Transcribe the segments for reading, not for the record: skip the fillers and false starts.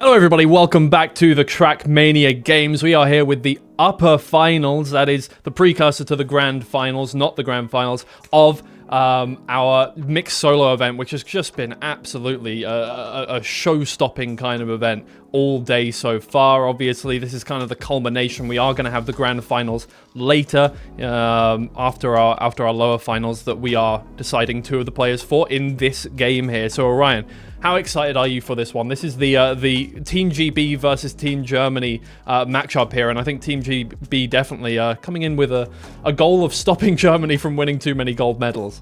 Hello everybody, welcome back to the Trackmania games. We are here with the upper finals, that is the precursor to the grand finals, not the grand finals, of our mixed solo event, which has just been absolutely a show-stopping kind of event all day so far. Obviously, this is kind of the culmination. We are going to have the grand finals later, after our lower finals that we are deciding two of the players for in this game here. So Orion, how excited are you for this one? This is the Team GB versus Team Germany matchup here, and I think Team GB definitely coming in with a goal of stopping Germany from winning too many gold medals.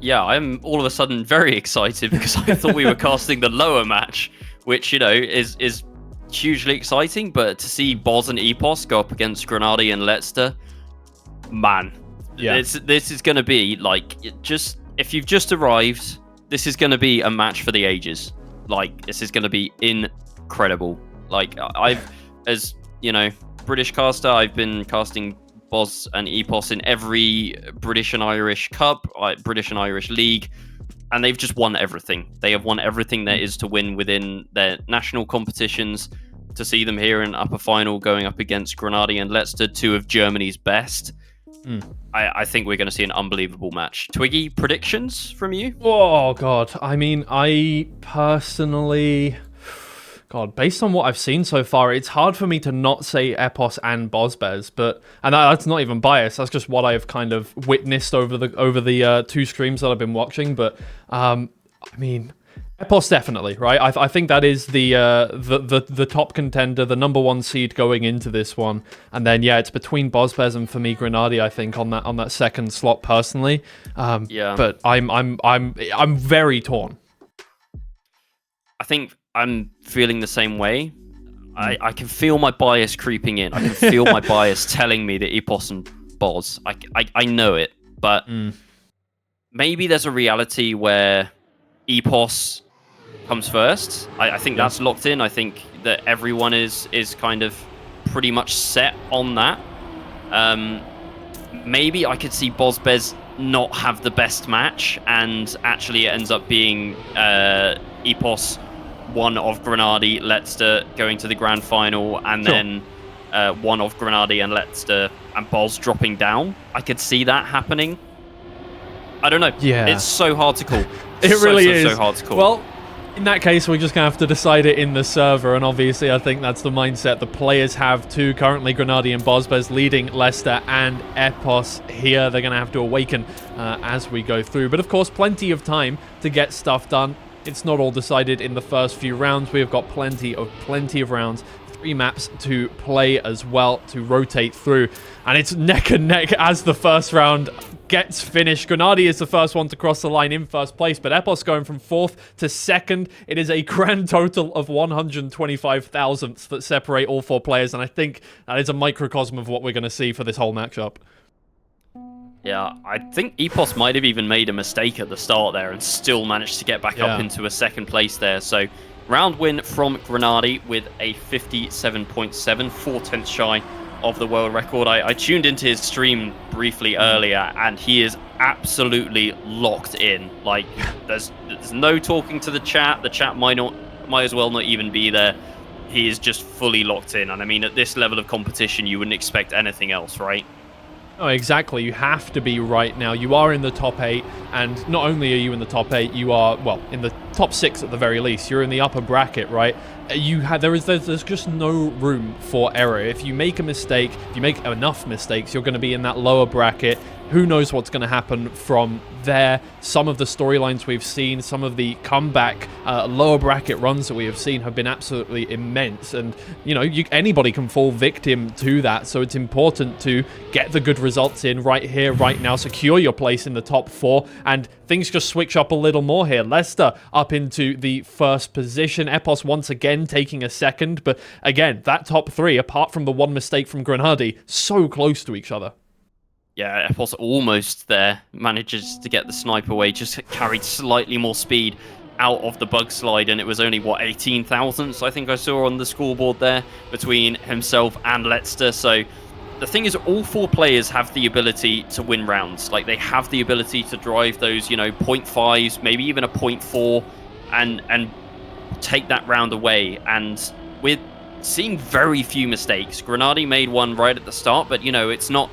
Yeah, I'm all of a sudden very excited because I thought we were casting the lower match, which, you know, is hugely exciting, but to see Boz and Epos go up against Grenadi and Leicester, man, yeah. This is going to be, like, just, if you've just arrived, this is going to be a match for the ages. Like, this is going to be incredible. Like, as, you know, British caster, I've been casting Boz and Epos in every British and Irish Cup, British and Irish League, and they've just won everything. They have won everything there is to win within their national competitions. To see them here in upper final going up against Grenadi and Leicester, two of Germany's best, I think we're going to see an unbelievable match. Twiggy, predictions from you? Oh, God. I mean, I personally... God, based on what I've seen so far, it's hard for me to not say Epos and Bozbez, and that's not even biased. That's just what I've kind of witnessed over the two streams that I've been watching. But I mean, Epos definitely, right? I think that is the top contender, the number one seed going into this one, and then yeah, it's between Bozbez and for me Grenadi. I think on that second slot personally. Yeah, but I'm very torn. I think I'm feeling the same way. I can feel my bias creeping in. I can feel my bias telling me that Epos and Boz. I know it, but maybe there's a reality where Epos comes first. I think that's locked in. I think that everyone is kind of pretty much set on that. Maybe I could see Bozbez not have the best match, and actually it ends up being Epos, one of Grenadi, Leicester going to the grand final, and then one of Grenadi and Leicester and Boz dropping down. I could see that happening. I don't know. Yeah, it's so hard to call. It really is so hard to call. Well, in that case, we're just going to have to decide it in the server, and obviously I think that's the mindset the players have too. Currently, Grenadi and Bozbez leading Leicester and Epos here. They're going to have to awaken as we go through. But of course, plenty of time to get stuff done. It's not all decided in the first few rounds. We have got plenty of rounds, 3 maps to play as well, to rotate through. And it's neck and neck as the first round gets finished. Grenadi is the first one to cross the line in first place, but Epos going from 4th to 2nd. It is a grand total of 125 thousandths that separate all 4 players, and I think that is a microcosm of what we're going to see for this whole matchup. Yeah, I think Epos might have even made a mistake at the start there and still managed to get back up into a 2nd place there. So, round win from Grenadi with a 57.7, 4/10 shy of the world record. I tuned into his stream briefly earlier, and he is absolutely locked in. Like, there's no talking to the chat. The chat might as well not even be there. He is just fully locked in, and I mean, at this level of competition, you wouldn't expect anything else, right? Oh, exactly. You have to be right now. You are in the top 8, and not only are you in the top 8, you are, well, in the top 6 at the very least. You're in the upper bracket, right? There's just no room for error. If you make a mistake, if you make enough mistakes, you're going to be in that lower bracket. Who knows what's going to happen from there? Some of the storylines we've seen, some of the comeback lower bracket runs that we have seen have been absolutely immense, and you know, anybody can fall victim to that. So it's important to get the good results in right here, right now, secure your place in the top 4, and things just switch up a little more here. Leicester up into the 1st position. Epos once again taking a 2nd, but again, that top 3, apart from the one mistake from Grenadi, so close to each other. Yeah, Epos almost there. Manages to get the snipe away, just carried slightly more speed out of the bug slide, and it was only, what, 18 thousandths I think I saw on the scoreboard there between himself and Leicester. So the thing is, all 4 players have the ability to win rounds. Like, they have the ability to drive those, you know, 0.5s, maybe even a 0.4, and take that round away. And we're seeing very few mistakes. Grenady made one right at the start, but, you know, it's not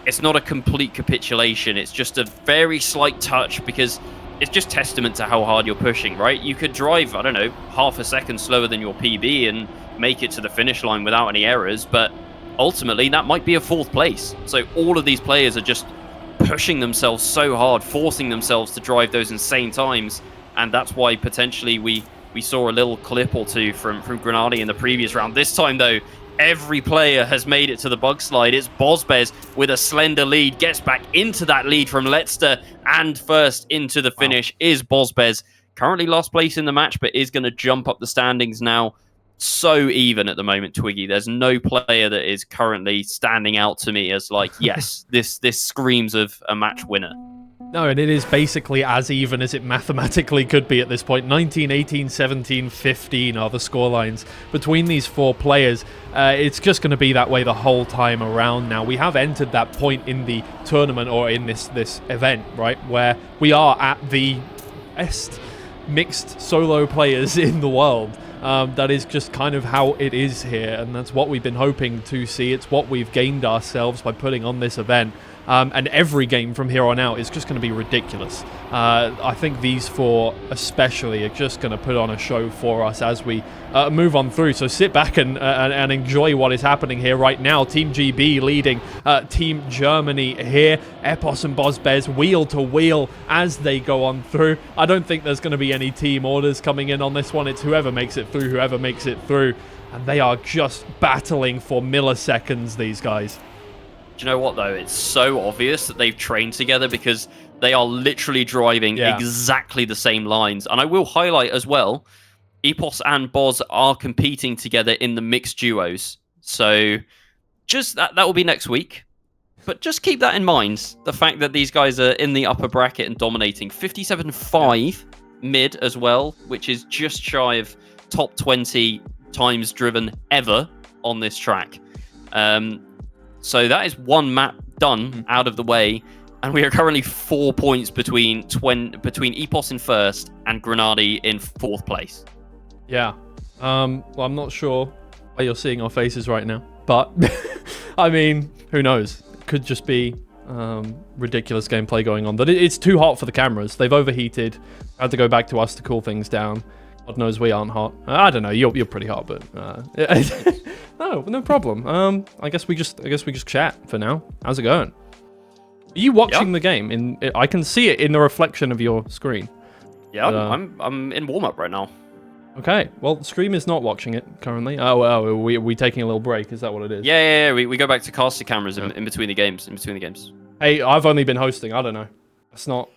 a complete capitulation. It's just a very slight touch, because it's just testament to how hard you're pushing, right? You could drive, I don't know, half a second slower than your PB and make it to the finish line without any errors, but ultimately that might be a 4th place. So all of these players are just pushing themselves so hard, forcing themselves to drive those insane times, and that's why potentially we saw a little clip or two from Grenady in the previous round. This time, though, every player has made it to the bug slide. It's Bozbez with a slender lead, gets back into that lead from Letzter, and first into the finish is Bozbez. Currently last place in the match, but is going to jump up the standings now. So even at the moment, Twiggy. There's no player that is currently standing out to me as like, yes, this screams of a match winner. No, and it is basically as even as it mathematically could be at this point. 19, 18, 17, 15 are the scorelines between these 4 players. It's just going to be that way the whole time around now. We have entered that point in the tournament, or in this event, right, where we are at the best mixed solo players in the world. That is just kind of how it is here, and that's what we've been hoping to see. It's what we've gained ourselves by putting on this event. And every game from here on out is just going to be ridiculous. I think these 4 especially are just going to put on a show for us as we move on through. So sit back and enjoy what is happening here right now. Team GB leading Team Germany here. Epos and Bozbez wheel to wheel as they go on through. I don't think there's going to be any team orders coming in on this one. It's whoever makes it through, whoever makes it through. And they are just battling for milliseconds, these guys. Do you know what, though? It's so obvious that they've trained together, because they are literally driving exactly the same lines. And I will highlight as well, Epos and Boz are competing together in the mixed duos. So just that will be next week. But just keep that in mind, the fact that these guys are in the upper bracket and dominating. 57.5 mid as well, which is just shy of top 20 times driven ever on this track. So that is one map done out of the way, and we are currently 4 points between Epos in first and Grenady in 4th place. Yeah. Well, I'm not sure why you're seeing our faces right now, but I mean, who knows? It could just be ridiculous gameplay going on. But it's too hot for the cameras. They've overheated. Had to go back to us to cool things down. God knows we aren't hot. I don't know. You're pretty hot, but no problem. I guess we just chat for now. How's it going? Are you watching the game? I can see it in the reflection of your screen. Yeah, but, I'm in warm up right now. Okay. Well, the stream is not watching it currently. Oh, are we taking a little break? Is that what it is? Yeah. We go back to caster cameras in between the games. Hey, I've only been hosting. I don't know. It's not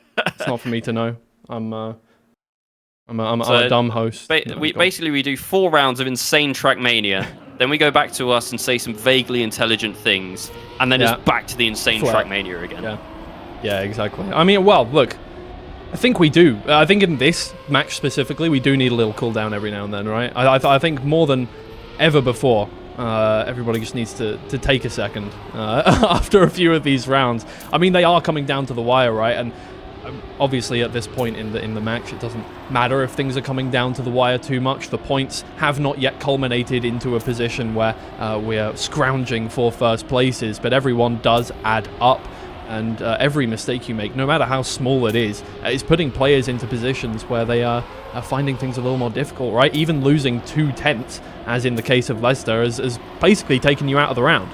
for me to know. I'm a dumb host. We do 4 rounds of insane Trackmania, then we go back to us and say some vaguely intelligent things, and then it's back to the insane Trackmania again. Yeah, exactly. I mean, well, look, I think we do. I think in this match specifically, we do need a little cooldown every now and then, right? I think more than ever before, everybody just needs to take a second after a few of these rounds. I mean, they are coming down to the wire, right? And obviously at this point in the match, it doesn't matter if things are coming down to the wire too much. The points have not yet culminated into a position where we're scrounging for first places, but everyone does add up. And every mistake you make, no matter how small it is putting players into positions where they are finding things a little more difficult, right? Even losing 2/10, as in the case of Leicester, has basically taken you out of the round.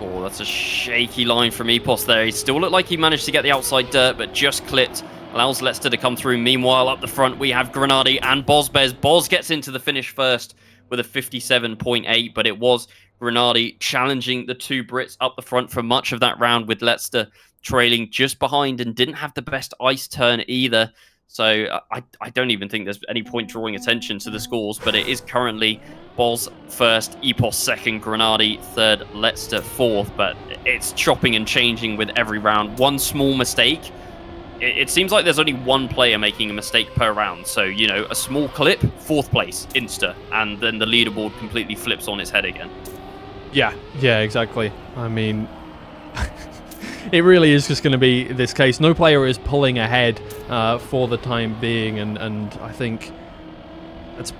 Oh, that's a shaky line from Epos there. He still looked like he managed to get the outside dirt, but just clipped. Allows Leicester to come through. Meanwhile, up the front, we have Grenady and Bozbez. Boz gets into the finish first with a 57.8, but it was Grenady challenging the two Brits up the front for much of that round, with Leicester trailing just behind and didn't have the best ice turn either. So I don't even think there's any point drawing attention to the scores, but it is currently Boz first, Epos second, Grenady third, Leicester fourth. But it's chopping and changing with every round. One small mistake. It seems like there's only one player making a mistake per round. So, you know, a small clip, fourth place, insta. And then the leaderboard completely flips on its head again. Yeah, exactly. I mean, it really is just going to be this case. No player is pulling ahead for the time being, and I think That's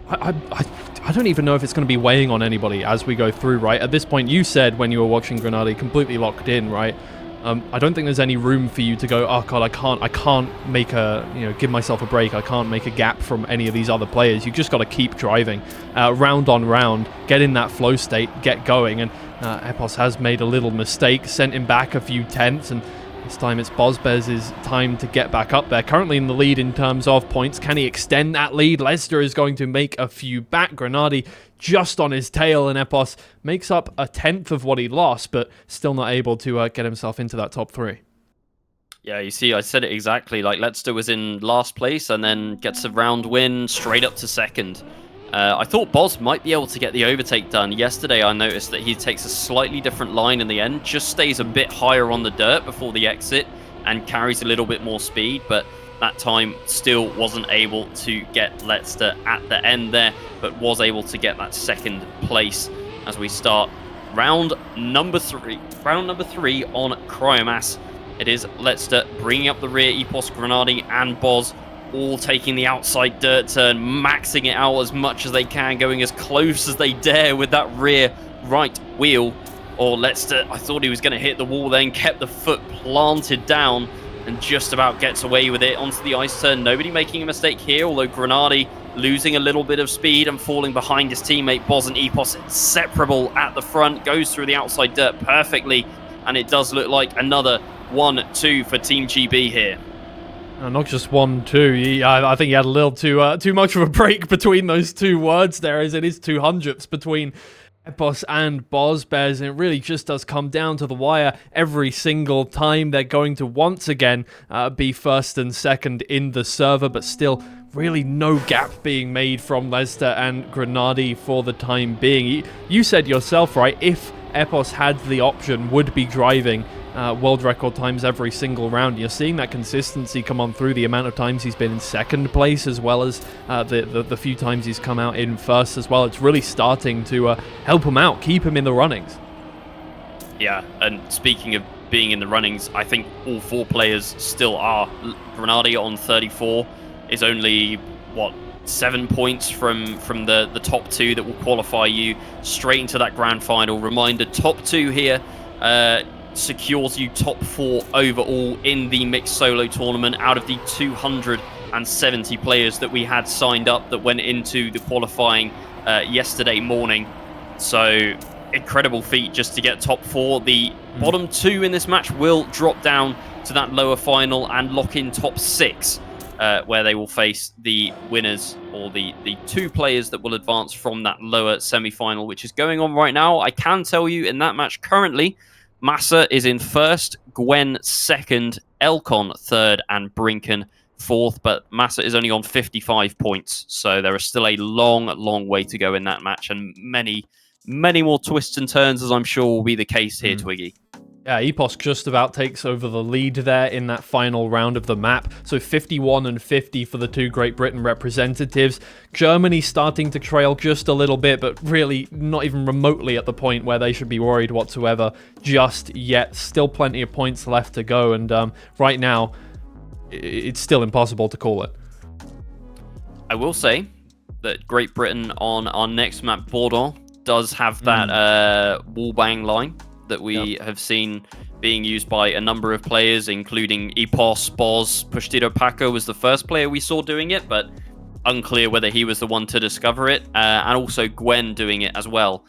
I don't even know if it's going to be weighing on anybody as we go through, right? At this point, you said when you were watching Grenade completely locked in, right? I don't think there's any room for you to go, oh god, I can't make give myself a break. I can't make a gap from any of these other players. You just got to keep driving, round on round, get in that flow state, get going. And Epos has made a little mistake, sent him back a few tenths, and this time it's Bozbez's time to get back up there. Currently in the lead in terms of points. Can he extend that lead? Lester is going to make a few back. Grenade just on his tail, and Epos makes up a tenth of what he lost, but still not able to get himself into that top 3. Yeah, you see, I said it exactly. Like, Leicester was in last place and then gets a round win straight up to second. I thought Boz might be able to get the overtake done. Yesterday, I noticed that he takes a slightly different line in the end, just stays a bit higher on the dirt before the exit and carries a little bit more speed, but that time still wasn't able to get Leicester at the end there, but was able to get that second place as we start round number 3. Round number 3 on Cryomass. It is Leicester bringing up the rear, Epos, Grenade, and Boz all taking the outside dirt turn, maxing it out as much as they can, going as close as they dare with that rear right wheel. Or Leicester, I thought he was going to hit the wall then, kept the foot planted down and just about gets away with it onto the ice turn. Nobody making a mistake here, although Grenade losing a little bit of speed and falling behind his teammate Boz and Epos, inseparable at the front, goes through the outside dirt perfectly, and it does look like another 1-2 for Team GB here. Not just 1-2. I think he had a little too much of a break between those two words there, as it is 200ths between Epos and Bozbez, and it really just does come down to the wire every single time. They're going to once again be first and second in the server, but still really no gap being made from Leicester and Grenade for the time being. You said yourself, right, if Epos had the option, would be driving world record times every single round. You're seeing that consistency come on through the amount of times he's been in second place, as well as the few times he's come out in first as well. It's really starting to help him out, keep him in the runnings. Yeah, and speaking of being in the runnings, I think all 4 players still are. Grenade on 34 is only, 7 points from the top 2 that will qualify you straight into that grand final. Reminder, top 2 here secures you top 4 overall in the mixed solo tournament out of the 270 players that we had signed up that went into the qualifying yesterday morning. So incredible feat just to get top 4. The bottom 2 in this match will drop down to that lower final and lock in top 6, where they will face the winners, or the 2 players that will advance from that lower semi-final, which is going on right now. I can tell you in that match currently, Massa is in first, Gwen second, Elcon third, and Brinken fourth, but Massa is only on 55 points, so there is still a long way to go in that match, and many more twists and turns, as I'm sure will be the case here, Twiggy. Yeah, Epos just about takes over the lead there in that final round of the map. So 51 and 50 for the 2 Great Britain representatives. Germany starting to trail just a little bit, but really not even remotely at the point where they should be worried whatsoever just yet. Still plenty of points left to go, and right now, it's still impossible to call it. I will say that Great Britain on our next map, Bordeaux, does have that wallbang line that we have seen being used by a number of players, including Epos, Boz. Pushtito Paco was the first player we saw doing it, but unclear whether he was the one to discover it, and also Gwen doing it as well.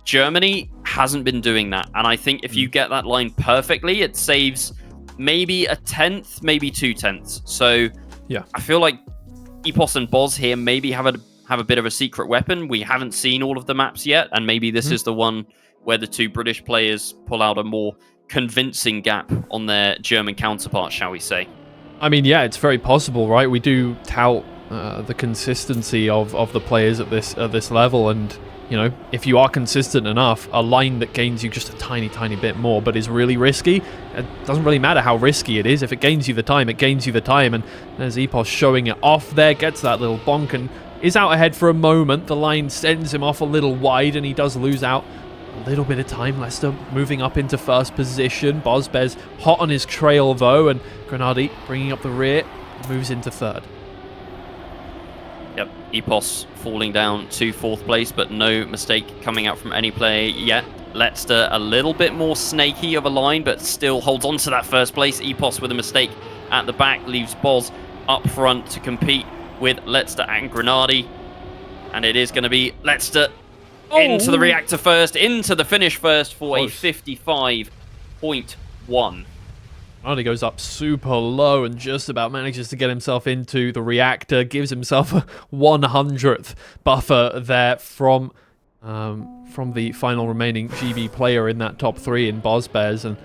Germany hasn't been doing that, and I think if you get that line perfectly, it saves maybe a tenth, maybe 2 tenths. So yeah, I feel like Epos and Boz here maybe have a bit of a secret weapon. We haven't seen all of the maps yet, and maybe this is the one where the 2 British players pull out a more convincing gap on their German counterparts, shall we say. I mean, yeah, it's very possible, right? We do tout the consistency of the players at this level, and you know, if you are consistent enough, a line that gains you just a tiny bit more but is really risky, it doesn't really matter how risky it is. If it gains you the time, it gains you the time, and there's Epos showing it off there, gets that little bonk and is out ahead for a moment. The line sends him off a little wide and he does lose out a little bit of time. Leicester moving up into first position. Bozbez hot on his trail though, and Grenade bringing up the rear, moves into third. Yep, Epos falling down to 4th place, but no mistake coming out from any player yet. Leicester a little bit more snaky of a line, but still holds on to that 1st place. Epos with a mistake at the back leaves Boz up front to compete with Leicester and Grenady. And it is going to be Leicester into the reactor first, into the finish first for a 55.1. He goes up super low and just about manages to get himself into the reactor, gives himself a 100th buffer there from the final remaining GB player in that top 3 in Bozbez. And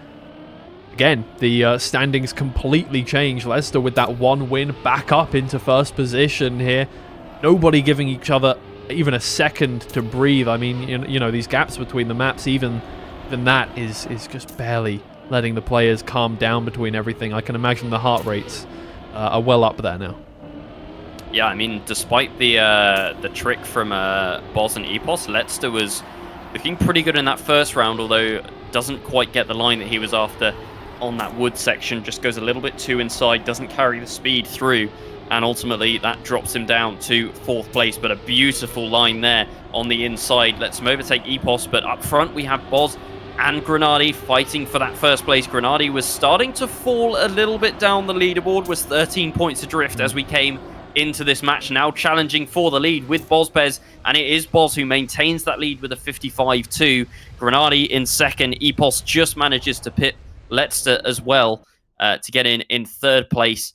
again, the standings completely change. Leicester with that 1 win back up into 1st position here. Nobody giving each other even a second to breathe. I mean, you know, these gaps between the maps, even that is just barely letting the players calm down between everything. I can imagine the heart rates are well up there now. Yeah, I mean, despite the trick from Boz and Epos, Leicester was looking pretty good in that 1st round, although doesn't quite get the line that he was after on that wood section. Just goes a little bit too inside, doesn't carry the speed through, and ultimately that drops him down to 4th place. But a beautiful line there on the inside lets him overtake Epos, but up front we have Boz and Grenady fighting for that 1st place. Grenady was starting to fall a little bit down the leaderboard, was 13 points adrift as we came into this match, now challenging for the lead with Bozbez, and it is Boz who maintains that lead with a 55-2. Grenady in 2nd. Epos just manages to pit Leicester as well to get in 3rd place.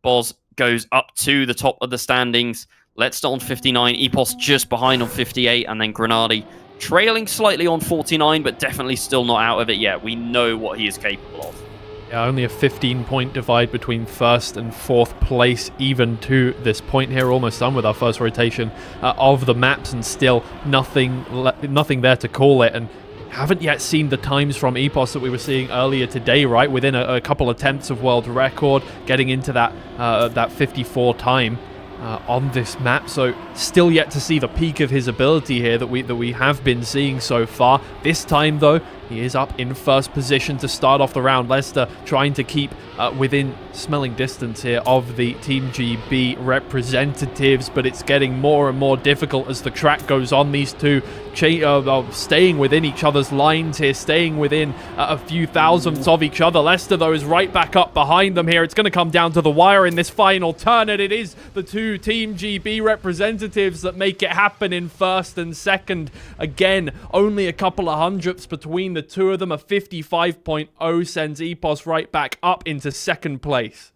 Boz goes up to the top of the standings. Leicester on 59, Epos just behind on 58, and then Grenady trailing slightly on 49, but definitely still not out of it yet. We know what he is capable of. Yeah, only a 15-point divide between 1st and 4th place, even to this point here. Almost done with our 1st rotation of the maps, and still nothing there to call it. And haven't yet seen the times from Epos that we were seeing earlier today, right? Within a couple of tenths of world record, getting into that 54 time on this map. So still yet to see the peak of his ability here that we have been seeing so far. This time though, he is up in 1st position to start off the round. Leicester trying to keep within smelling distance here of the Team GB representatives, but it's getting more and more difficult as the track goes on. These two staying within each other's lines here, staying within a few thousandths of each other. Leicester, though, is right back up behind them here. It's going to come down to the wire in this final turn, and it is the 2 Team GB representatives that make it happen in 1st and 2nd. Again, only a couple of hundredths between the 2 of them. A 55.0 sends Epos right back up into 2nd place.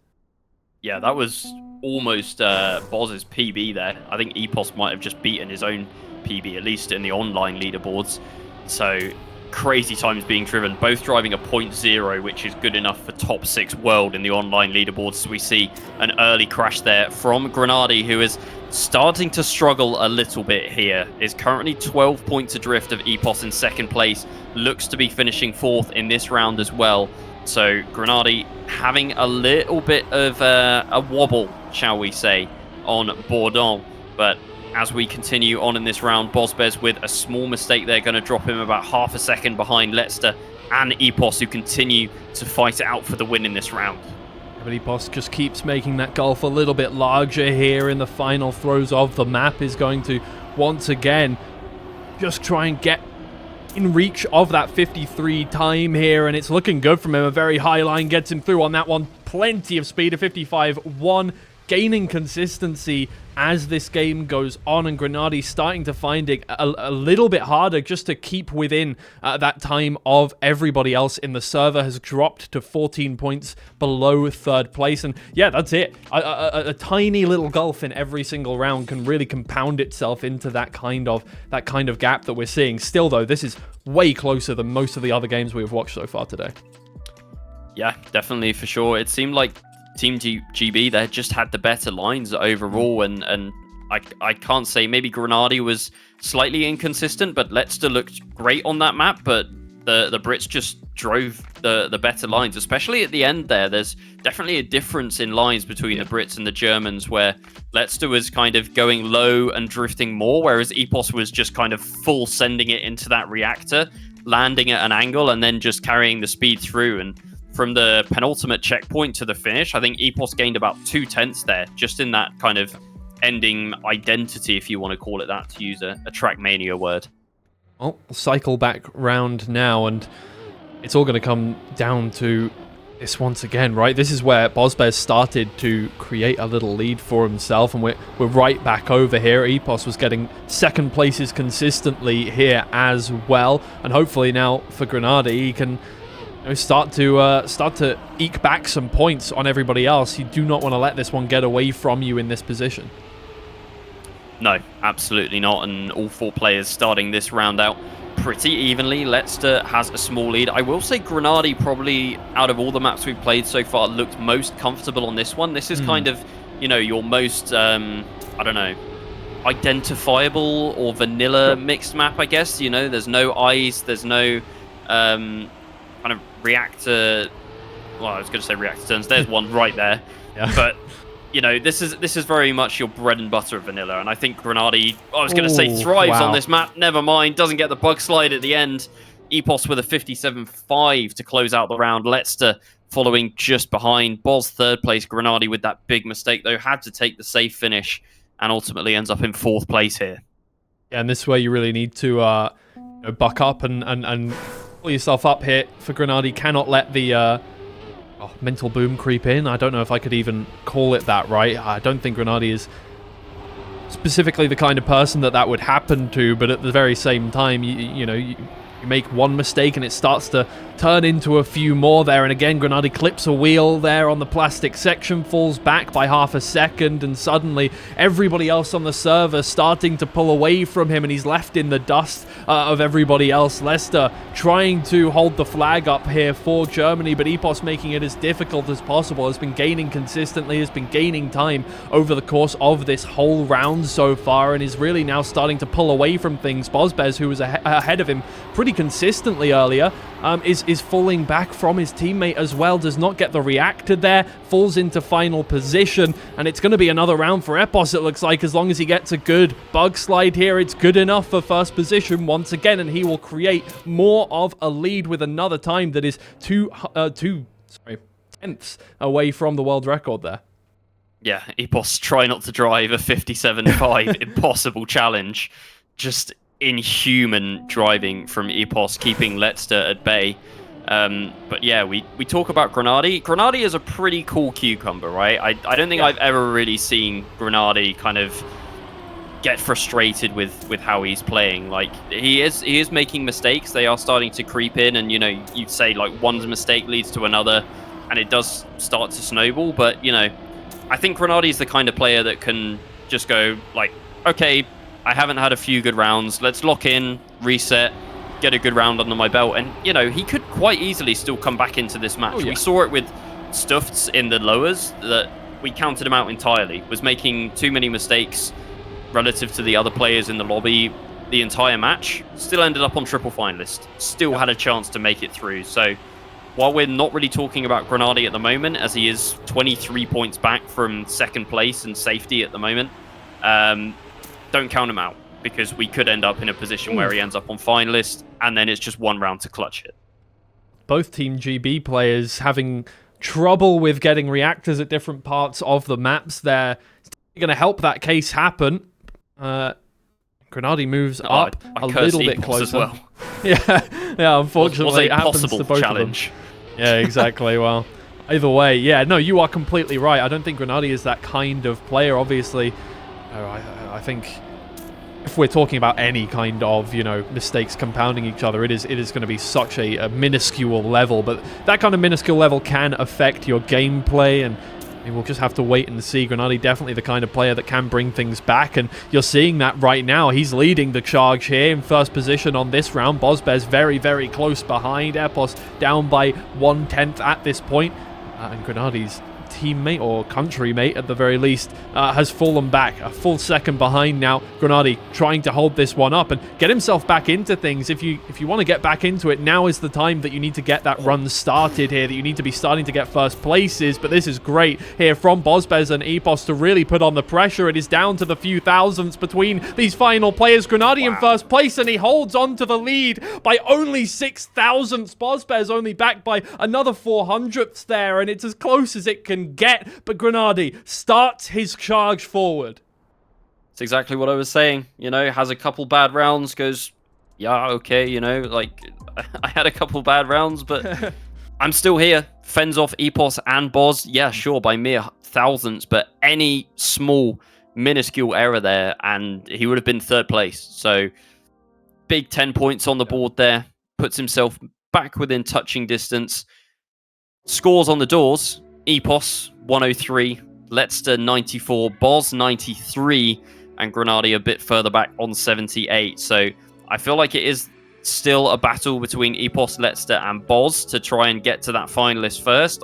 Yeah, that was almost Boz's PB there. I think Epos might have just beaten his own PB, at least in the online leaderboards. So crazy times being driven, both driving a 0.0, which is good enough for top 6 world in the online leaderboards. So we see an early crash there from Grenady, who is starting to struggle a little bit here. Is currently 12 points adrift of Epos in 2nd place, looks to be finishing 4th in this round as well. So Grenady having a little bit of a wobble, shall we say, on Bourdon. But as we continue on in this round, Bozbez with a small mistake there, going to drop him about half a second behind Leicester and Epos, who continue to fight it out for the win in this round. But Epos just keeps making that gulf a little bit larger here in the final throws of the map. Is going to once again just try and get in reach of that 53 time here, and it's looking good from him. A very high line gets him through on that one. Plenty of speed, a 55.1, gaining consistency as this game goes on, and Grenady starting to find it a little bit harder just to keep within that time of everybody else in the server. Has dropped to 14 points below 3rd place, and yeah, that's it. A tiny little gulf in every single round can really compound itself into that kind of gap that we're seeing. Still though, this is way closer than most of the other games we've watched so far today. Yeah, definitely, for sure. It seemed like Team GB, they just had the better lines overall, and I can't say, maybe Grenady was slightly inconsistent, but Leicester looked great on that map, but the Brits just drove the better lines, especially at the end there. There's definitely a difference in lines between the Brits and the Germans, where Leicester was kind of going low and drifting more, whereas Epos was just kind of full sending it into that reactor, landing at an angle, and then just carrying the speed through. And from the penultimate checkpoint to the finish, I think Epos gained about 2 tenths there, just in that kind of ending identity, if you want to call it that, to use a Trackmania word. Well, we'll cycle back round now, and it's all going to come down to this once again, right? This is where Bozbez started to create a little lead for himself, and we're right back over here. Epos was getting second places consistently here as well, and hopefully now for Grenada, he can start to eke back some points on everybody else. You do not want to let this one get away from you in this position. No, absolutely not. And all 4 players starting this round out pretty evenly. Leicester has a small lead. I will say Grenada probably, out of all the maps we've played so far, looked most comfortable on this one. This is kind of, your most, I don't know, identifiable or vanilla mixed map, I guess. There's no eyes, there's no kind of reactor. Well, I was going to say reactor turns. There's one right there. Yeah. But this is very much your bread and butter of vanilla, and I think Grenada, I was going to say thrives on this map. Never mind, doesn't get the bug slide at the end. Epos with a 57-5 to close out the round. Leicester following just behind. Boz third place. Grenada with that big mistake though had to take the safe finish, and ultimately ends up in 4th place here. Yeah, and this is where you really need to buck up and pull yourself up here. For Grenada, cannot let the mental boom creep in. I don't know if I could even call it that, right? I don't think Grenada is specifically the kind of person that would happen to, but at the very same time, you make one mistake and it starts to turn into a few more there. And again, Grenada clips a wheel there on the plastic section, falls back by half a second, and suddenly everybody else on the server starting to pull away from him, and he's left in the dust of everybody else. Leicester trying to hold the flag up here for Germany, but Epos making it as difficult as possible, has been gaining consistently, has been gaining time over the course of this whole round so far, and is really now starting to pull away from things. Bozbez, who was ahead of him pretty consistently earlier, is falling back from his teammate as well, does not get the reactor there, falls into final position, and it's going to be another round for Epos, it looks like. As long as he gets a good bug slide here, it's good enough for first position once again, and he will create more of a lead with another time that is two tenths away from the world record there. Yeah, Epos try not to drive a 57.5 impossible challenge. Just inhuman driving from Epos, keeping Leicester at bay. But yeah, we talk about Grenada. Grenada is a pretty cool cucumber, right? I don't think I've ever really seen Grenada kind of get frustrated with how he's playing. Like, he is making mistakes. They are starting to creep in, and you'd say like one mistake leads to another, and it does start to snowball. But I think Grenada is the kind of player that can just go like, okay, I haven't had a few good rounds. Let's lock in, reset, get a good round under my belt. And, he could quite easily still come back into this match. We saw it with Stufts in the lowers, that we counted him out entirely. Was making too many mistakes relative to the other players in the lobby the entire match. Still ended up on triple finalist. Still had a chance to make it through. So while we're not really talking about Grenada at the moment, as he is 23 points back from second place and safety at the moment, don't count him out, because we could end up in a position where he ends up on finalist, and then it's just one round to clutch it. Both Team GB players having trouble with getting reactors at different parts of the maps. They're going to help that case happen. Grenada moves up a little bit closer. As well. yeah. Unfortunately, it happens to both challenge. of them. Yeah, exactly. Well, either way, no, you are completely right. I don't think Grenada is that kind of player. Obviously, I think if we're talking about any kind of, mistakes compounding each other, it is going to be such a minuscule level. But that kind of minuscule level can affect your gameplay, and we'll just have to wait and see. Grenada definitely the kind of player that can bring things back, and you're seeing that right now. He's leading the charge here in first position on this round. Bozbez very, very close behind. Epos down by 1/10 at this point. And Grenada's teammate, or countrymate at the very least, has fallen back a full second behind now. Grenada trying to hold this one up and get himself back into things. If you want to get back into it, now is the time that you need to get that run started here, that you need to be starting to get first places. But this is great here from Bozbez and Epos to really put on the pressure. It is down to the few thousandths between these final players. Grenada in first place, and he holds on to the lead by only 6 thousandths. Bozbez only back by another 400ths there, and it's as close as it can get. But Grenada starts his charge forward. It's exactly what I was saying. You know, has a couple bad rounds, goes, yeah, okay, you know, like, I had a couple bad rounds, but I'm still here. Fends off Epos and Boz. Yeah, sure, by mere thousands, but any small, minuscule error there, and he would have been third place. So, big 10 points on the board there. Puts himself back within touching distance. Scores on the doors. Epos, 103. Leicester, 94. Boz, 93. And Grenadi a bit further back on 78. So I feel like it is still a battle between Epos, Leicester, and Boz to try and get to that finalist first.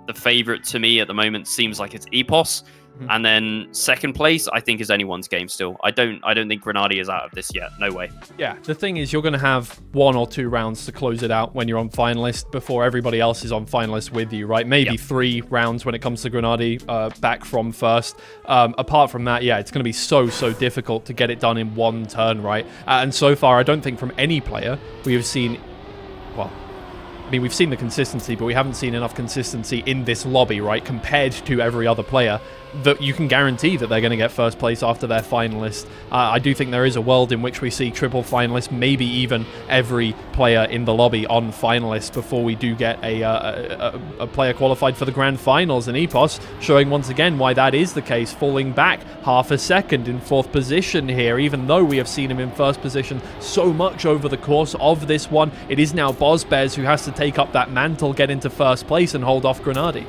The favourite to me at the moment seems like it's Epos. And then second place, I think, is anyone's game still. I don't think Grenadi is out of this yet. No way. Yeah, the thing is, you're going to have 1 or 2 rounds to close it out when you're on finalist before everybody else is on finalist with you, right? Maybe 3 rounds when it comes to Grenadi back from first. Apart from that, yeah, it's going to be so difficult to get it done in one turn, right? And so far, I don't think from any player we have seen, well, I mean, we've seen the consistency, but we haven't seen enough consistency in this lobby, right, compared to every other player, that you can guarantee that they're going to get first place after their finalist. I do think there is a world in which we see triple finalists, maybe even every player in the lobby on finalists before we do get a player qualified for the grand finals. And Epos showing once again why that is the case, falling back half a second in 4th position here, even though we have seen him in 1st position so much over the course of this one. It is now Bozbez who has to take up that mantle, get into 1st place and hold off Grenadi.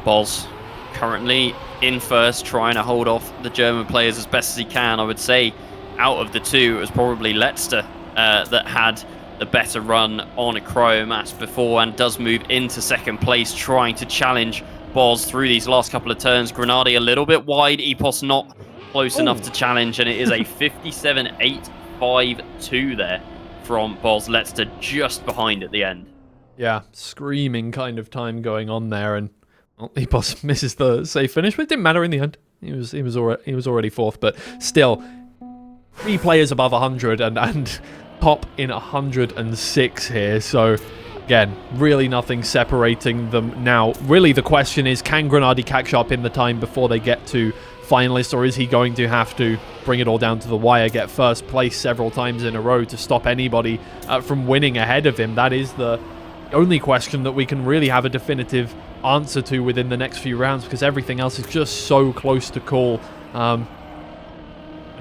Boz currently in 1st, trying to hold off the German players as best as he can. I would say out of the 2, it was probably Leicester that had the better run on a Cryomass before, and does move into 2nd place, trying to challenge Boz through these last couple of turns. Grenadi a little bit wide, Epos not close enough to challenge, and it is a 57-8-5-2 there from Boz. Leicester just behind at the end. Yeah, screaming kind of time going on there, and well, Epos misses the safe finish, but it didn't matter in the end. He was already 4th, but still, 3 players above 100 and Pop in 106 here. So again, really nothing separating them now. Really, the question is, can Grenadi catch up in the time before they get to finalist, or is he going to have to bring it all down to the wire, get 1st place several times in a row to stop anybody from winning ahead of him? That is the only question that we can really have a definitive answer to within the next few rounds, because everything else is just so close to call.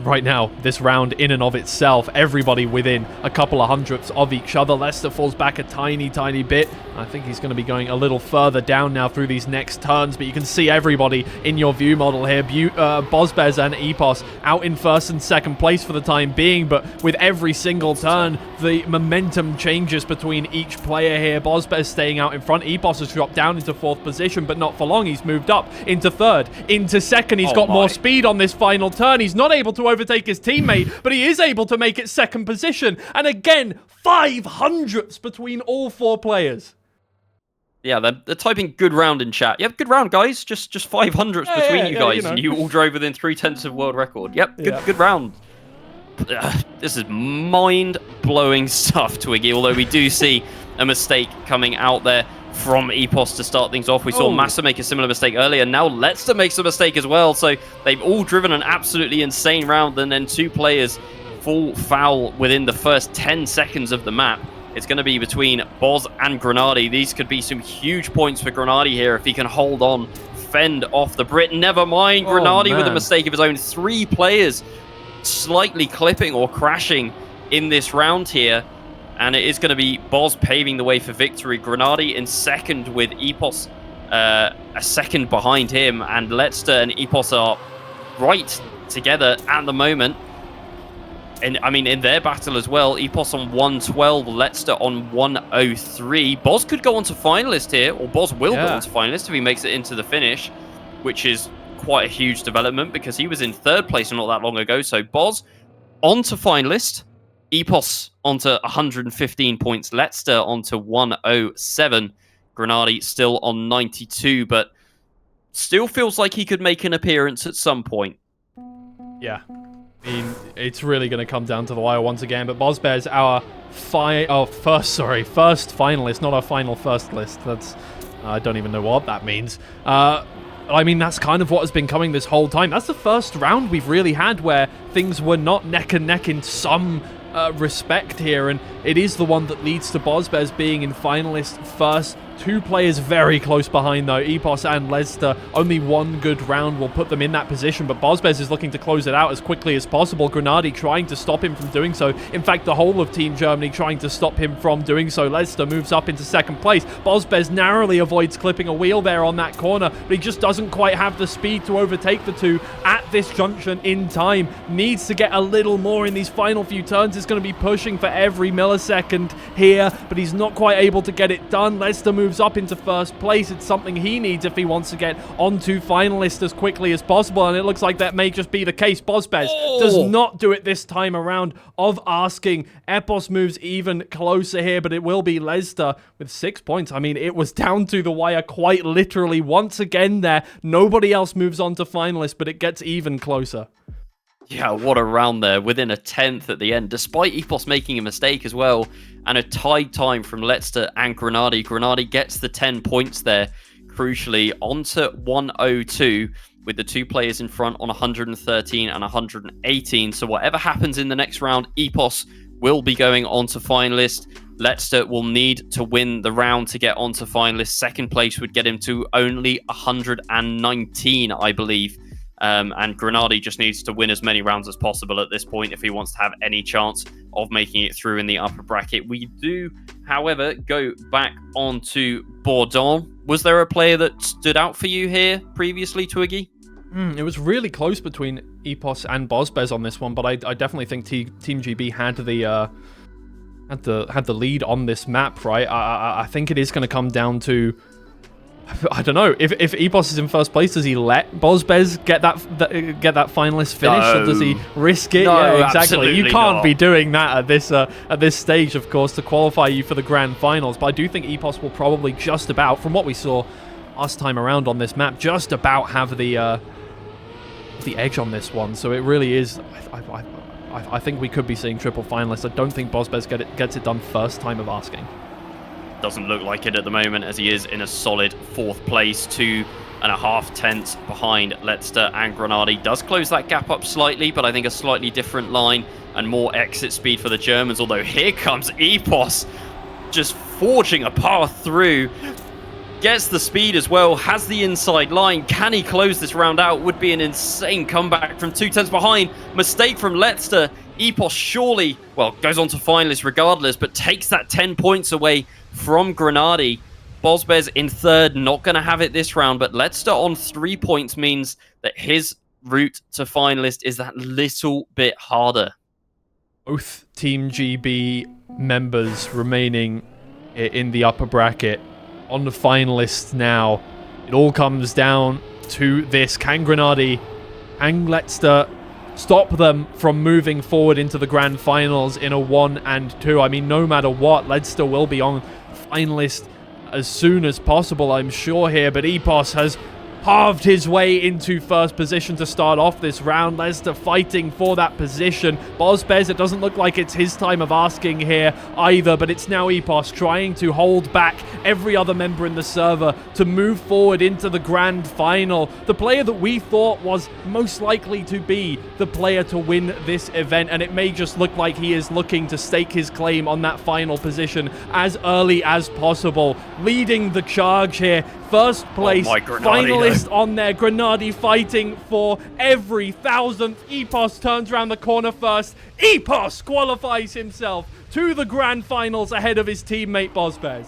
Right now, this round in and of itself, everybody within a couple of hundredths of each other. Leicester falls back a tiny bit. I think he's going to be going a little further down now through these next turns, but you can see everybody in your view model here. Bozbez and Epos out in 1st and 2nd place for the time being, but with every single turn, the momentum changes between each player here. Bozbez staying out in front. Epos has dropped down into 4th position, but not for long. He's moved up into 3rd, into 2nd. He's got more speed on this final turn. He's not able to overtake his teammate, but he is able to make it 2nd position. And again, 500ths between all 4 players. Yeah, they're typing good round in chat. Yep, good round, guys. Just 500ths between you guys, and you all drove within 3/10 of world record. Yep, good round. This is mind-blowing stuff, Twiggy, although we do see a mistake coming out there from Epos to start things off. We saw Massa make a similar mistake earlier. Now Leicester makes a mistake as well. So they've all driven an absolutely insane round, and then 2 players fall foul within the first 10 seconds of the map. It's going to be between Boz and Grenadi. These could be some huge points for Grenadi here if he can hold on, fend off the Brit. Never mind, Grenadi with a mistake of his own. 3 players slightly clipping or crashing in this round here. And it is going to be Boz paving the way for victory. Grenadi in 2nd with Epos a 2nd behind him. And Leicester and Epos are right together at the moment. And I mean, in their battle as well, Epos on 112, Leicester on 103. Boz could go on to finalist here, or Boz will go on to finalist if he makes it into the finish, which is quite a huge development because he was in 3rd place not that long ago. So Boz on to finalist. Epos onto 115 points. Leicester onto 107. Grenadi still on 92, but still feels like he could make an appearance at some point. Yeah. I mean, it's really going to come down to the wire once again, but Bozbez, our first finalist, not our final first list. That's, I don't even know what that means. I mean, that's kind of what has been coming this whole time. That's the first round we've really had where things were not neck and neck in some respect here, and it is the one that leads to Bozbez being in finalist first. Two players very close behind, though, Epos and Leicester. Only one good round will put them in that position, but Bozbez is looking to close it out as quickly as possible. Grenadi trying to stop him from doing so. In fact, the whole of Team Germany trying to stop him from doing so. Leicester moves up into second place. Bozbez narrowly avoids clipping a wheel there on that corner, but he just doesn't quite have the speed to overtake the two at this junction in time. Needs to get a little more in these final few turns. Is going to be pushing for every millisecond here, but he's not quite able to get it done. Leicester moves up into first place. It's something he needs if he wants to get onto finalist as quickly as possible, and it looks like that may just be the case. Bozbez does not do it this time around of asking. Epos moves even closer here, but it will be Leicester with 6 points. I mean, it was down to the wire quite literally once again there. Nobody else moves on to finalist, but it gets even closer. Yeah, what a round there, within a 10th at the end, despite Epos making a mistake as well, and a tied time from Leicester and Grenadi. Grenadi gets the 10 points there, crucially, onto 102, with the two players in front on 113 and 118. So whatever happens in the next round, Epos will be going on to finalist. Leicester will need to win the round to get onto finalist. Second place would get him to only 119, I believe. And Grenadi just needs to win as many rounds as possible at this point if he wants to have any chance of making it through in the upper bracket. We do, however, go back onto Bordeaux. Was there a player that stood out for you here previously, Twiggy? It was really close between Epos and Bozbez on this one, but I definitely think Team GB had the lead on this map, right? I think it is going to come down to, I don't know, if Epos is in first place, does he let Bozbez get that finalist finish, or does he risk it? No, yeah, exactly. You can't not. be doing that at this stage, of course, to qualify you for the grand finals. But I do think Epos will probably just about, from what we saw last time around on this map, just about have the edge on this one. So it really is. I think we could be seeing triple finalists. I don't think Bozbez gets it done first time of asking. Doesn't look like it at the moment, as he is in a solid 4th place, 2.5 tenths behind Leicester and Grenadi. Does close that gap up slightly, but I think a slightly different line and more exit speed for the Germans. Although here comes Epos, just forging a path through. Gets the speed as well, has the inside line. Can he close this round out? Would be an insane comeback from 2 tenths behind. Mistake from Leicester. Epos surely, well, goes on to finalists regardless, but takes that 10 points away from Grenadi. Bozbez in 3rd, not going to have it this round, but Leicester on 3 points means that his route to finalist is that little bit harder. Both Team GB members remaining in the upper bracket on the finalists now. It all comes down to this. Can Grenadi and Leicester stop them from moving forward into the grand finals in a 1 and 2? I mean, no matter what, Leicester will be on finalist as soon as possible, I'm sure, here. But Epos has halved his way into first position to start off this round. Leicester fighting for that position. Bozbez, it doesn't look like it's his time of asking here either, but it's now Epos trying to hold back every other member in the server to move forward into the grand final. The player that we thought was most likely to be the player to win this event, and it may just look like he is looking to stake his claim on that final position as early as possible. Leading the charge here. First place, finalist on there. Grenadi fighting for every 1,000th. Epos turns around the corner first. Epos qualifies himself to the grand finals ahead of his teammate Bozbez.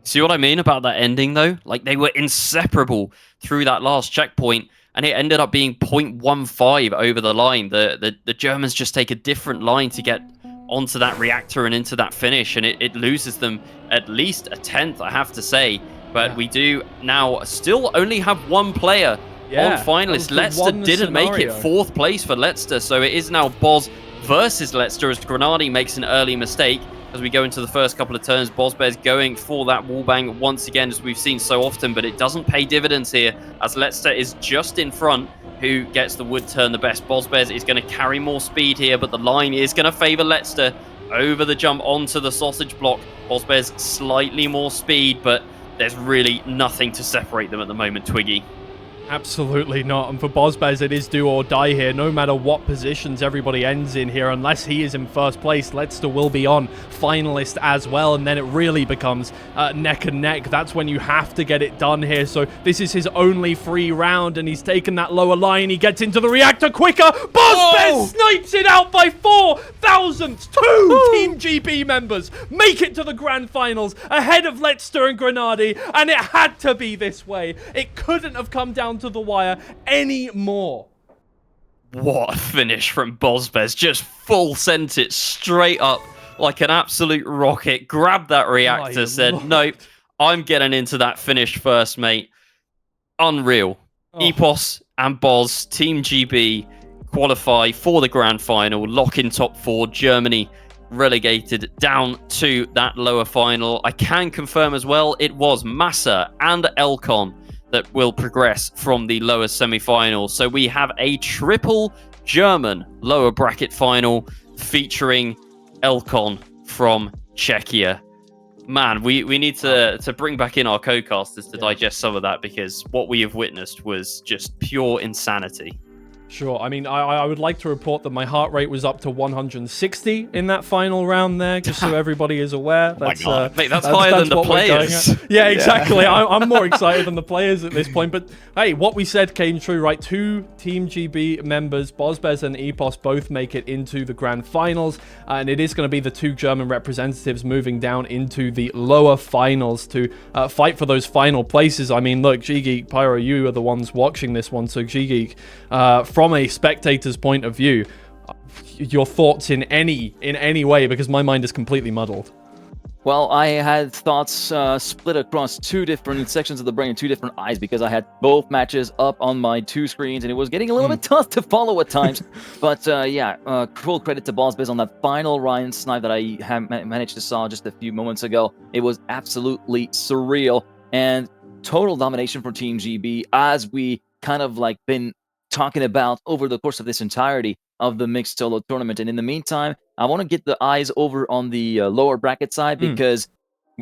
See what I mean about that ending, though? Like, they were inseparable through that last checkpoint, and it ended up being 0.15 over the line. The Germans just take a different line to get onto that reactor and into that finish, and it loses them at least a 10th, I have to say. But we do now still only have one player on finalist. Leicester didn't make it 4th place for Leicester, so it is now Boz versus Leicester as Grenadi makes an early mistake. As we go into the first couple of turns, Bozbez going for that wallbang once again, as we've seen so often, but it doesn't pay dividends here, as Leicester is just in front. Who gets the wood turn the best? Bozbez is going to carry more speed here, but the line is going to favour Leicester over the jump onto the sausage block. Bozbez slightly more speed, but there's really nothing to separate them at the moment, Twiggy. Absolutely not. And for Bozbez, it is do or die here. No matter what positions everybody ends in here, unless he is in first place, Leicester will be on finalist as well. And then it really becomes neck and neck. That's when you have to get it done here. So this is his only free round, and he's taken that lower line. He gets into the reactor quicker. Bozbez snipes it out by 4 thousandths. Two Team GB members make it to the grand finals ahead of Leicester and Grenade. And it had to be this way. It couldn't have come down to the wire anymore. What a finish from Bozbez. Just full sent it straight up like an absolute rocket. Grabbed that reactor, said, nope, I'm getting into that finish first, mate. Unreal. Epos and Boz, Team GB, qualify for the grand final, lock in top 4. Germany relegated down to that lower final. I can confirm as well, it was Massa and Elcon that will progress from the lower semi-final. So we have a triple German lower bracket final featuring Elcon from Czechia. Man, we need to bring back in our co-casters to digest some of that, because what we have witnessed was just pure insanity. Sure. I mean, I would like to report that my heart rate was up to 160 in that final round there, just so everybody is aware. That's, mate, that's higher than the players. Yeah, exactly. I'm more excited than the players at this point. But hey, what we said came true, right? 2 Team GB members, Bozbez and Epos, both make it into the grand finals. And it is going to be the 2 German representatives moving down into the lower finals to fight for those final places. I mean, look, G-Geek, Pyro, you are the ones watching this one. So G-Geek, from a spectator's point of view, your thoughts in any way, because my mind is completely muddled. Well, I had thoughts split across 2 different sections of the brain and 2 different eyes, because I had both matches up on my 2 screens, and it was getting a little bit tough to follow at times. But yeah, full credit to Bozbez on that final Ryan snipe that I managed to saw just a few moments ago. It was absolutely surreal, and total domination for Team GB, as we kind of like been talking about over the course of this entirety of the mixed solo tournament. And in the meantime, I want to get the eyes over on the lower bracket side, because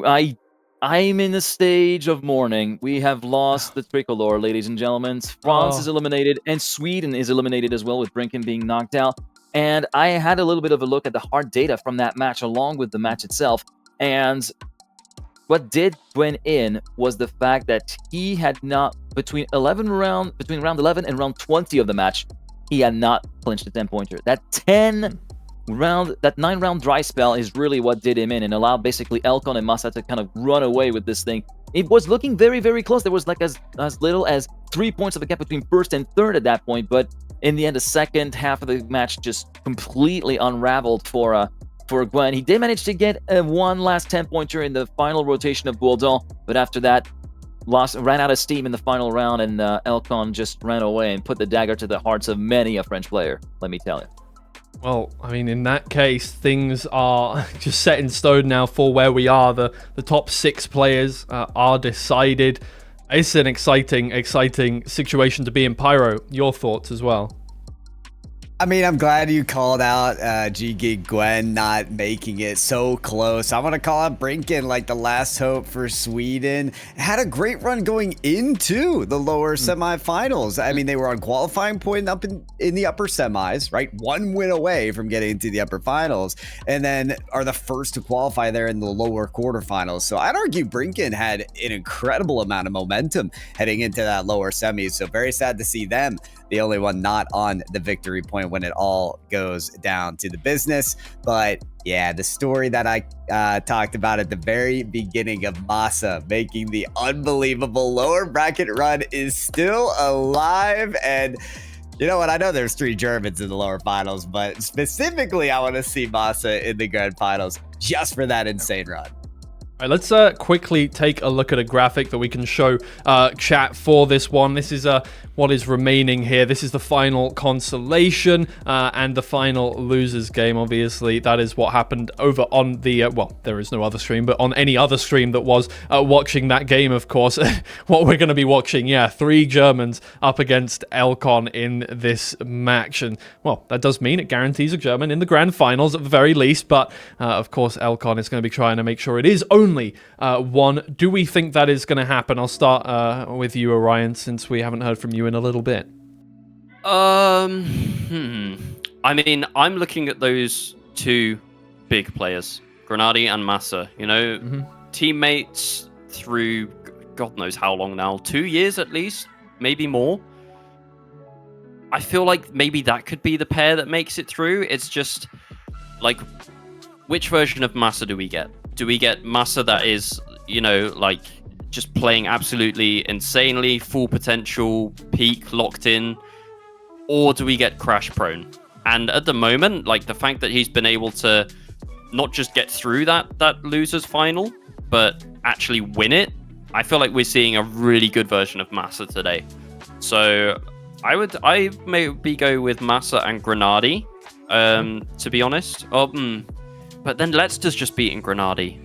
I'm in a stage of mourning. We have lost the tricolor, ladies and gentlemen. France is eliminated, and Sweden is eliminated as well, with Brinken being knocked out. And I had a little bit of a look at the hard data from that match along with the match itself, and what did win in was the fact that he had not, between round 11 and round 20 of the match, he had not clinched the 10-pointer. That 9-round dry spell is really what did him in, and allowed basically Elcon and Massa to kind of run away with this thing. It was looking very, very close. There was like as little as 3 points of a gap between first and third at that point, but in the end, the second half of the match just completely unraveled for Gwen. He did manage to get one last 10-pointer in the final rotation of Bourdon, but after that, ran out of steam in the final round, and Elcon just ran away and put the dagger to the hearts of many a French player, let me tell you. Well, I mean, in that case, things are just set in stone now for where we are. The top 6 players are decided. It's an exciting situation to be in. Pyro, your thoughts as well? I mean, I'm glad you called out G-Geek Gwen not making it so close. I want to call out Brinken, like the last hope for Sweden. Had a great run going into the lower semifinals. I mean, they were on qualifying point up in the upper semis, right? 1 win away from getting into the upper finals, and then are the first to qualify there in the lower quarterfinals. So I'd argue Brinken had an incredible amount of momentum heading into that lower semis. So very sad to see them the only one not on the victory point when it all goes down to the business. But yeah, the story that I talked about at the very beginning of Massa making the unbelievable lower bracket run is still alive. And you know what? I know there's 3 Germans in the lower finals, but specifically, I want to see Massa in the grand finals just for that insane run. All right, let's quickly take a look at a graphic that we can show chat for this one. This is what is remaining here. This is the final consolation and the final losers game. Obviously, that is what happened over on the, well, there is no other stream, but on any other stream that was watching that game, of course. What we're going to be watching, yeah, 3 Germans up against Elcon in this match. And, well, that does mean it guarantees a German in the grand finals at the very least. But, of course, Elcon is going to be trying to make sure it is only only one. Do we think that is going to happen? I'll start with you, Orion, since we haven't heard from you in a little bit. I mean, I'm looking at those two big players, Grenady and Massa. You know, teammates through God knows how long now, 2 years at least, maybe more. I feel like maybe that could be the pair that makes it through. It's just like, which version of Massa do we get? Do we get Massa that is, you know, like just playing absolutely insanely, full potential, peak, locked in? Or do we get crash prone? And at the moment, like the fact that he's been able to not just get through that losers final, but actually win it, I feel like we're seeing a really good version of Massa today. So I maybe go with Massa and Grenady, to be honest. But then Letzter's just beating Grenady.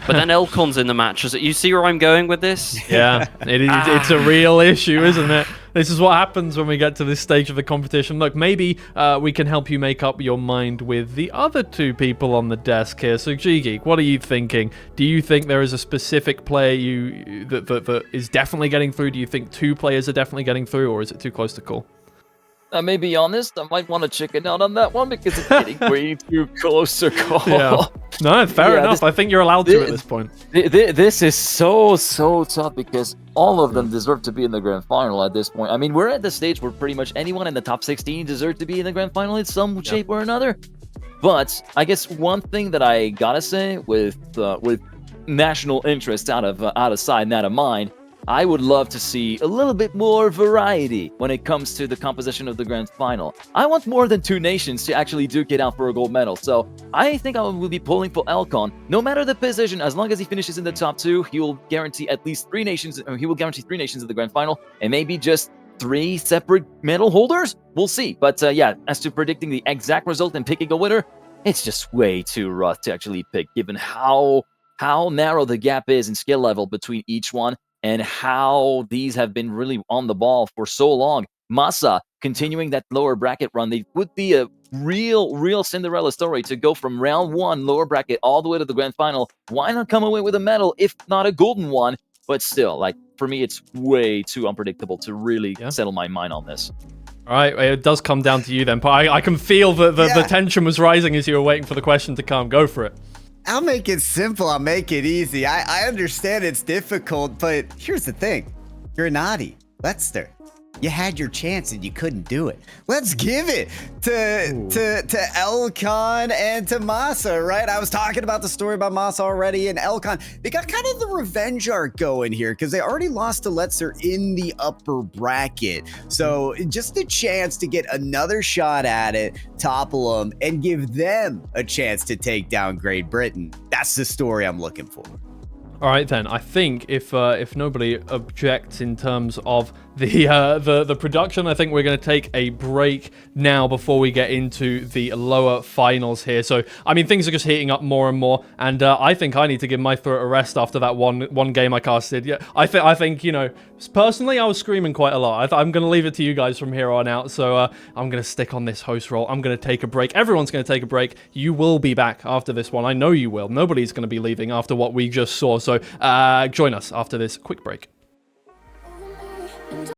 But then Elcon's in the match. You see where I'm going with this? Yeah, it's a real issue, isn't it? This is what happens when we get to this stage of the competition. Look, maybe we can help you make up your mind with the other two people on the desk here. So, G-Geek, what are you thinking? Do you think there is a specific player that is definitely getting through? Do you think two players are definitely getting through, or is it too close to call? I may be honest, I might want to chicken out on that one because it's getting way too close to call. Yeah. No, fair enough. I think you're allowed to at this point. This is so tough because all of them deserve to be in the grand final at this point. I mean, we're at the stage where pretty much anyone in the top 16 deserves to be in the grand final in some shape or another. But I guess one thing that I gotta say with national interest out of sight and out of mind, I would love to see a little bit more variety when it comes to the composition of the grand final. I want more than 2 nations to actually duke it out for a gold medal. So I think I will be pulling for Elcon. No matter the position, as long as he finishes in the top 2, he will guarantee at least 3 nations. He will guarantee 3 nations in the grand final, and maybe just 3 separate medal holders. We'll see. But yeah, as to predicting the exact result and picking a winner, it's just way too rough to actually pick, given how narrow the gap is in skill level between each one, and how these have been really on the ball for so long. Massa continuing that lower bracket run, they would be a real Cinderella story to go from round 1 lower bracket all the way to the grand final. Why not come away with a medal, if not a golden one? But still, like, for me, it's way too unpredictable to really settle my mind on this. All right, it does come down to you then, but I can feel that the tension was rising as you were waiting for the question to come. Go for it. I'll make it simple. I'll make it easy. I understand it's difficult, but here's the thing. You're naughty. Letzter. You had your chance and you couldn't do it. Let's give it to Elcon and to Massa, right? I was talking about the story about Massa already, and Elcon, they got kind of the revenge arc going here because they already lost to Letzter in the upper bracket. So just a chance to get another shot at it, topple them, and give them a chance to take down Great Britain. That's the story I'm looking for. All right then. I think if nobody objects in terms of the production, I think we're going to take a break now before we get into the lower finals here. So I mean, things are just heating up more and more, and I think I need to give my throat a rest after that one game I casted. Yeah, I think you know, personally, I was screaming quite a lot. I'm going to leave it to you guys from here on out. So I'm going to stick on this host role. I'm going to take a break. Everyone's going to take a break. You will be back after this one. I know you will. Nobody's going to be leaving after what we just saw. So join us after this quick break.